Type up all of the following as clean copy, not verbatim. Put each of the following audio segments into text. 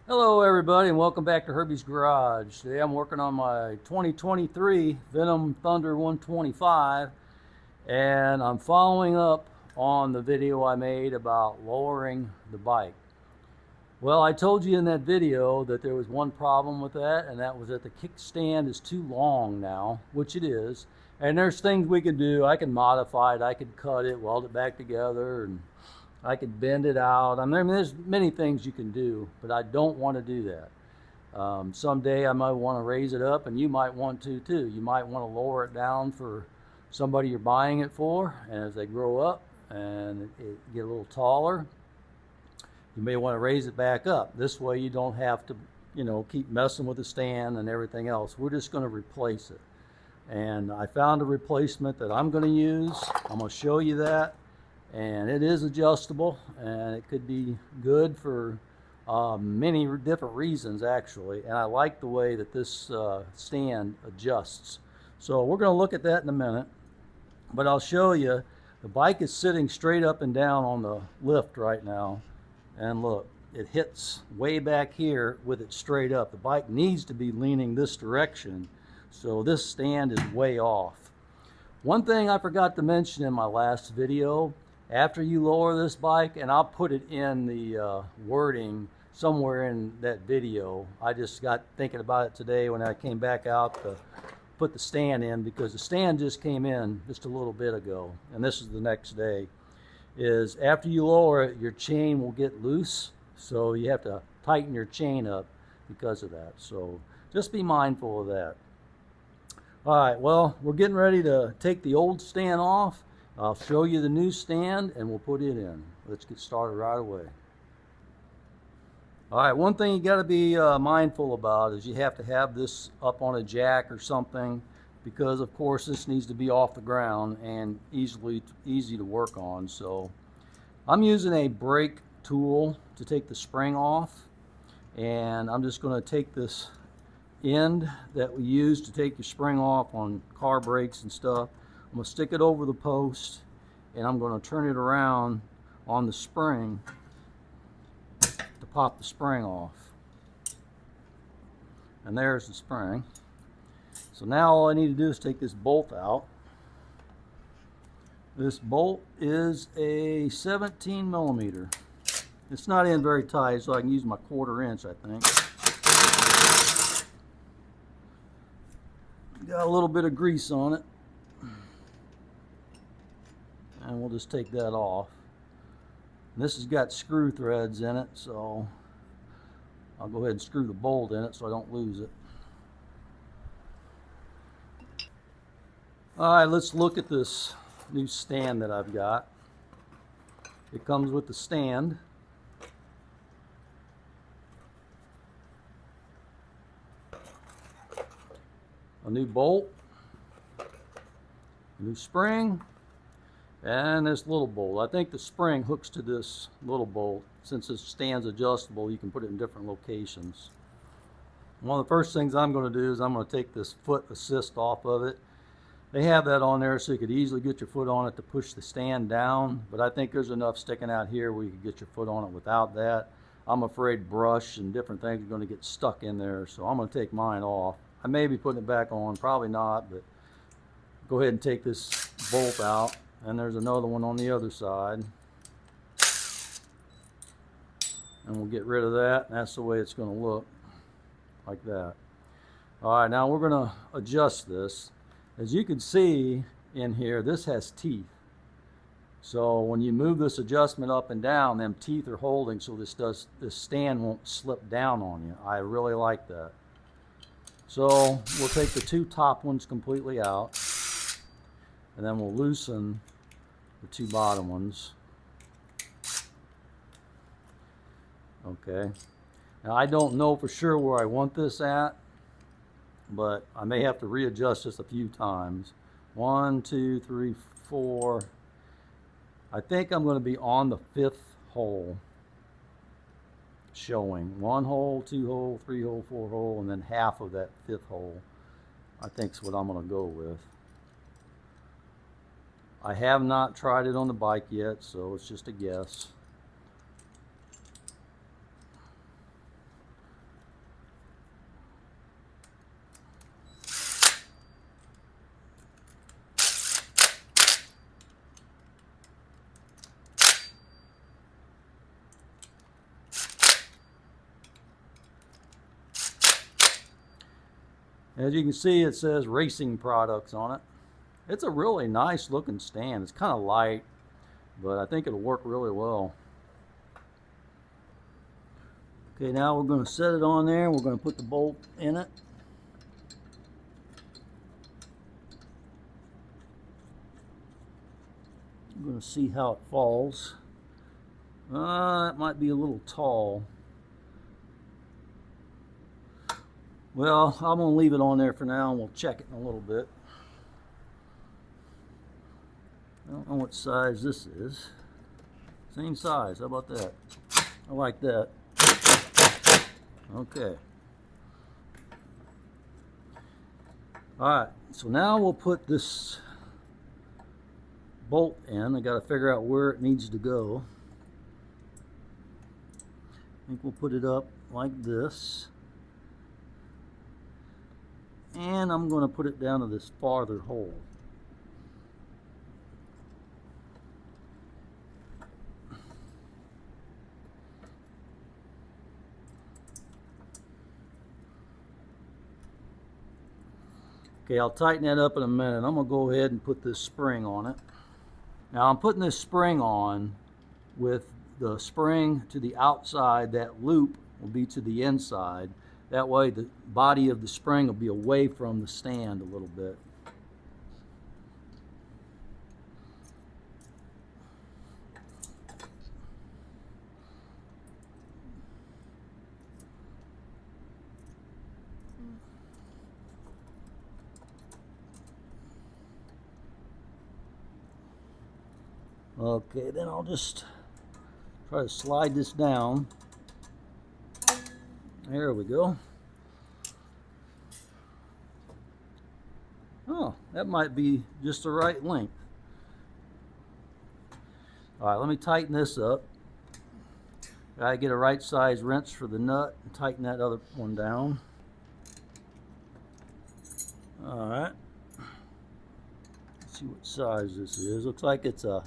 Hello everybody and welcome back to Herbies Garage. Today I'm working on my 2023 Venom Thunder 125 and I'm following up on the video I made about lowering the bike. Well, I told you in that video that there was one problem with that, and that was that the kickstand is too long now, which it is. And there's things we can do. I can modify it, I could cut it, weld it back together, and I could bend it out. I mean, there's many things you can do, but I don't want to do that. Someday I might want to raise it up, and you might want to too. You might want to lower it down for somebody you're buying it for, and as they grow up and it get a little taller, you may want to raise it back up. This way you don't have to, keep messing with the stand and everything else. We're just going to replace it. And I found a replacement that I'm going to use. I'm going to show you that. And it is adjustable, and it could be good for many different reasons actually. And I like the way that this stand adjusts. So we're going to look at that in a minute. But I'll show you, the bike is sitting straight up and down on the lift right now. And look, it hits way back here with it straight up. The bike needs to be leaning this direction, so this stand is way off. One thing I forgot to mention in my last video, after you lower this bike, and I'll put it in the wording somewhere in that video. I just got thinking about it today when I came back out to put the stand in, because the stand just came in just a little bit ago, and this is the next day. Is after you lower it, your chain will get loose, so you have to tighten your chain up because of that. So just be mindful of that. All right, well, we're getting ready to take the old stand off. I'll show you the new stand and we'll put it in. Let's get started right away. All right, one thing you got to be mindful about is you have to have this up on a jack or something, because of course this needs to be off the ground and easy to work on. So I'm using a brake tool to take the spring off, and I'm just going to take this end that we use to take your spring off on car brakes and stuff. I'm going to stick it over the post, and I'm going to turn it around on the spring to pop the spring off. And there's the spring. So now all I need to do is take this bolt out. This bolt is a 17 millimeter. It's not in very tight, so I can use my 1/4 inch, I think. Got a little bit of grease on it. And we'll just take that off. And this has got screw threads in it, so I'll go ahead and screw the bolt in it so I don't lose it. All right, let's look at this new stand that I've got. It comes with the stand. A new bolt, a new spring, and this little bolt. I think the spring hooks to this little bolt. Since this stand's adjustable, you can put it in different locations. One of the first things I'm going to do is I'm going to take this foot assist off of it. They have that on there so you could easily get your foot on it to push the stand down, but I think there's enough sticking out here where you can get your foot on it without that. I'm afraid brush and different things are going to get stuck in there, so I'm going to take mine off. I may be putting it back on, probably not, but go ahead and take this bolt out. And there's another one on the other side. And we'll get rid of that, and that's the way it's going to look, like that. All right, now we're going to adjust this. As you can see in here, this has teeth. So when you move this adjustment up and down, them teeth are holding, so this stand won't slip down on you. I really like that. So we'll take the two top ones completely out, and then we'll loosen the two bottom ones. Okay. Now I don't know for sure where I want this at, but I may have to readjust this a few times. 1, 2, 3, 4. I think I'm going to be on the 5th hole showing. 1 hole, 2 hole, 3 hole, 4 hole, and then half of that 5th hole. I think is what I'm going to go with. I have not tried it on the bike yet, so it's just a guess. As you can see, it says Racing Products on it. It's a really nice looking stand. It's kind of light, but I think it'll work really well. Okay, now we're going to set it on there. We're going to put the bolt in it. I'm going to see how it falls. That might be a little tall. Well, I'm going to leave it on there for now and we'll check it in a little bit. I don't know what size this is. Same size, how about that? I like that. Okay. Alright, so now we'll put this bolt in. I got to figure out where it needs to go. I think we'll put it up like this. And I'm going to put it down to this farther hole. Okay, I'll tighten that up in a minute. I'm going to go ahead and put this spring on it. Now I'm putting this spring on with the spring to the outside. That loop will be to the inside. That way the body of the spring will be away from the stand a little bit. Okay, then I'll just try to slide this down. There we go. Oh, that might be just the right length. All right, let me tighten this up. Gotta get a right size wrench for the nut and tighten that other one down. All right. Let's see what size this is. Looks like it's a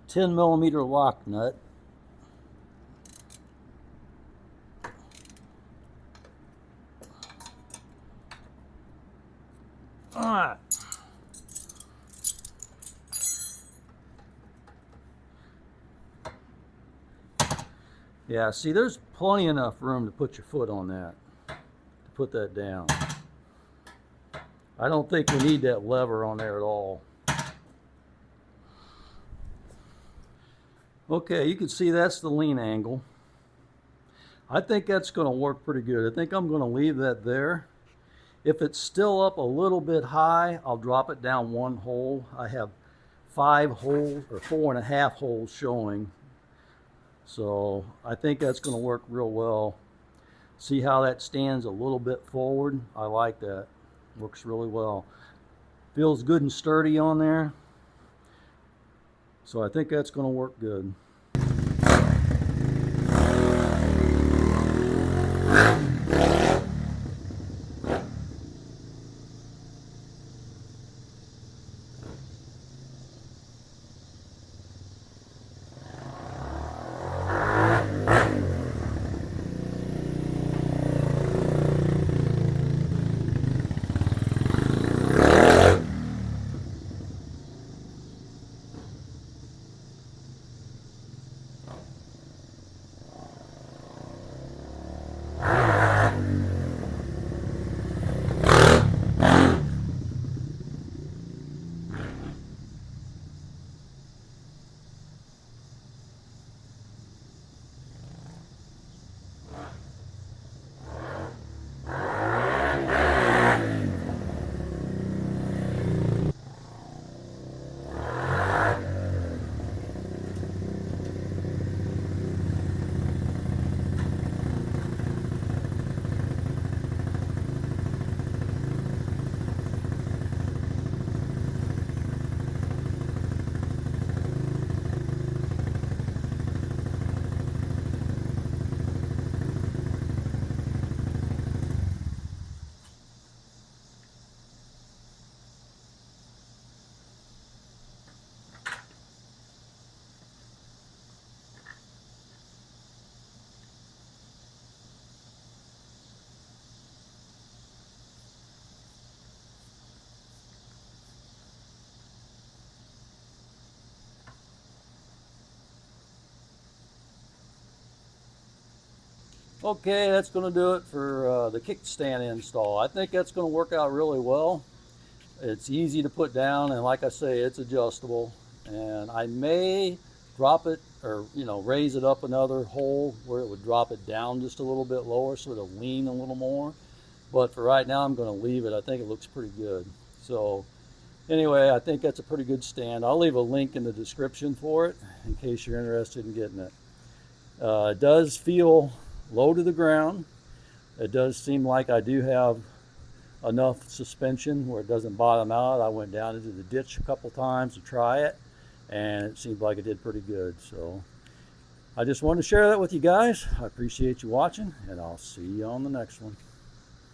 10mm lock nut. All right. Yeah, see, there's plenty enough room to put your foot on that, to put that down. I don't think we need that lever on there at all. Okay, you can see that's the lean angle. I think that's going to work pretty good. I think I'm going to leave that there. If it's still up a little bit high, I'll drop it down one hole. I have 5 holes or 4.5 holes showing. So I think that's going to work real well. See how that stands a little bit forward? I like that. Works really well. Feels good and sturdy on there. So I think that's going to work good. Okay, that's going to do it for the kickstand install. I think that's going to work out really well. It's easy to put down, and like I say, it's adjustable. And I may drop it, or raise it up another hole where it would drop it down just a little bit lower so it'll lean a little more. But for right now, I'm going to leave it. I think it looks pretty good. So anyway, I think that's a pretty good stand. I'll leave a link in the description for it in case you're interested in getting it. It does feel low to the ground. It does seem like I do have enough suspension where it doesn't bottom out. I went down into the ditch a couple times to try it, and it seemed like it did pretty good. So I just wanted to share that with you guys. I appreciate you watching, and I'll see you on the next one.